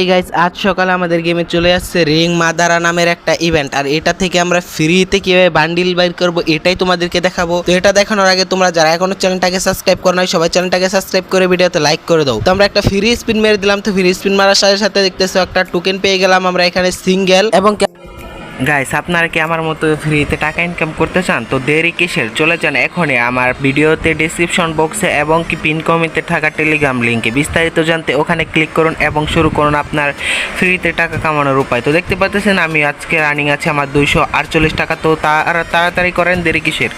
এই গাইস, আজ সকালে আমাদের গেমে চলে আসছে রিং মাদারা নামের একটা ইভেন্ট। আর এটা থেকে আমরা ফ্রিতে কিভাবে বান্ডিল বাইর করব এটাই তোমাদেরকে দেখাবো। তো এটা দেখানোর আগে তোমরা যারা এখনো চ্যানেলটাকে সাবস্ক্রাইব করো নাই, সবাই চ্যানেলটাকে সাবস্ক্রাইব করে ভিডিওতে লাইক করে দাও। তো আমরা একটা ফ্রি স্পিন মেরে দিলাম। তো ফ্রি স্পিন মারার সাথে সাথে দেখতেছো একটা টোকেন পেয়ে গেলাম আমরা এখানে সিঙ্গেল। এবং গাইস, আপনারা কি আমার মতো ফ্রিতে টাকা ইনকাম করতে চান? তো দেরি কিসের, চলে যান এখনই আমার ভিডিওতে ডেসক্রিপশন বক্সে এবং কি পিন কমেন্টে থাকা টেলিগ্রাম লিঙ্কে। বিস্তারিত জানতে ওখানে ক্লিক করুন এবং শুরু করুন আপনার ফ্রিতে টাকা কামানোর উপায়। তো দেখতে পাচ্ছেন আমি আজকে রানিং আছে আমার 248 টাকা। তো তাড়াতাড়ি করেন, দেরি কিসের।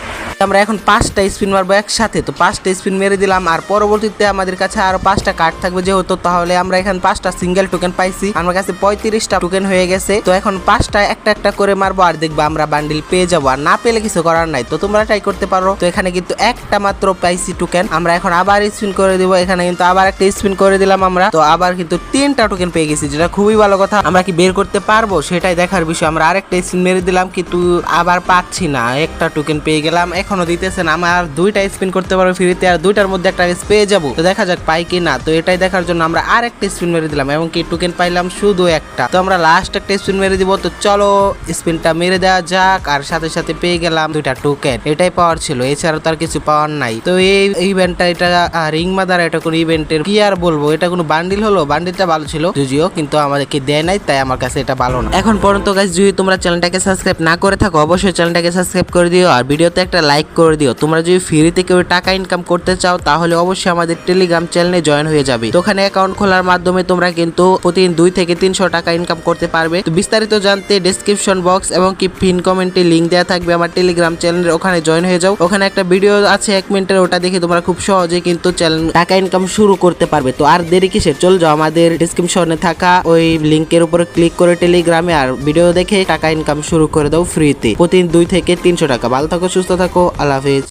আমরা এখন 5টা স্পিন মারবো একসাথে। তো 5টা স্পিন মেরে দিলাম। আর পরবর্তীতে আমাদের কাছে আরো 5টা কার্ড থাকবে যেহেতু, তাহলে আমরা এখানে 5টা সিঙ্গেল টোকেন পাইছি। আমার কাছে 35টা টোকেন হয়ে গেছে। তো এখন 5টা একটা একটা করে মারবো আর দেখবো আমরা বান্ডিল পেয়ে যাবো। আর না পেলে কিছু করার নাই, তো তোমরা ট্রাই করতে পারো। তো এখানে কিন্তু একটা মাত্র পাইছি টোকেন। আমরা এখন আবার স্পিন করে দিব। এখানে কিন্তু আবার একটা স্পিন করে দিলাম আমরা। তো আবার কিন্তু 3টা টোকেন পেয়ে গেছি, যেটা খুবই ভালো কথা। আমরা কি বের করতে পারবো সেটাই দেখার বিষয়। আমরা আরেকটা স্পিন মেরে দিলাম কিন্তু আবার পাচ্ছি না। একটা টোকেন পেয়ে গেলাম, এখনো দিতেছে না। আমার 2টা স্পিন করতে পারবো ফ্রিতে, আর 2টার মধ্যে একটা পেয়ে যাবো। তো দেখা যাক পাই কি না। তো এটাই দেখার জন্য আমরা আরেকটা স্পিন মেরে দিলাম এবং কি টোকেন পাইলাম শুধু একটা। তো আমরা লাস্ট একটা স্পিন মেরে দিব। তো চলো স্পিনটা মেরে দেওয়া যাক। আর সাথে সাথে পেয়ে গেলাম 2টা টোকেন। এটাই পাওয়ার ছিল, এছাড়া তার কিছু পাওয়ার নাই। তো এই ইভেন্টটা, এটা রিং মাদার, এটা কোনো ইভেন্টের কি আর বলবো, এটা কোনো বান্ডিল হলো। বান্ডিলটা ভালো ছিল যদিও, কিন্তু আমাদেরকে দেয় নাই, তাই আমার কাছে এটা ভালো না। এখন পর্যন্ত গাইস, যদি তোমরা চ্যানেলটাকে সাবস্ক্রাইব না করে থাকো অবশ্যই চ্যানেলটাকে সাবস্ক্রাইব করে দিও আর ভিডিওতে একটা লাইক করে দিও। তোমরা যদি ফ্রিতে কেউ টাকা ইনকাম করতে চাও তাহলে অবশ্যই আমাদের টেলিগ্রাম চ্যানেলে জয়েন হয়ে যাবে। তো ওখানে অ্যাকাউন্ট খোলার মাধ্যমে তোমরা কিন্তু প্রতিদিন 2 থেকে 300 টাকা ইনকাম করতে পারবে। তো বিস্তারিত জানতে ডেসক্রিপশন বক্স এবং কি পিন কমেন্টে লিংক দেওয়া থাকবে আমার টেলিগ্রাম চ্যানেলের, ওখানে জয়েন হয়ে যাও। ওখানে একটা ভিডিও আছে 1 মিনিটের, ওটা দেখে তোমরা খুব সহজে কিন্তু চ্যানেল টাকা ইনকাম শুরু করতে পারবে। তো আর দেরি কিসের, চল যাও আমাদের ডেসক্রিপশনে থাকা ওই লিংকের উপরে ক্লিক করে টেলিগ্রামে আর ভিডিও দেখে টাকা ইনকাম শুরু করে দাও ফ্রিতে, প্রতিদিন 2 থেকে 300 টাকা। ভালো থাকো, সুস্থ থাকো, আল্লাহ হাফেজ।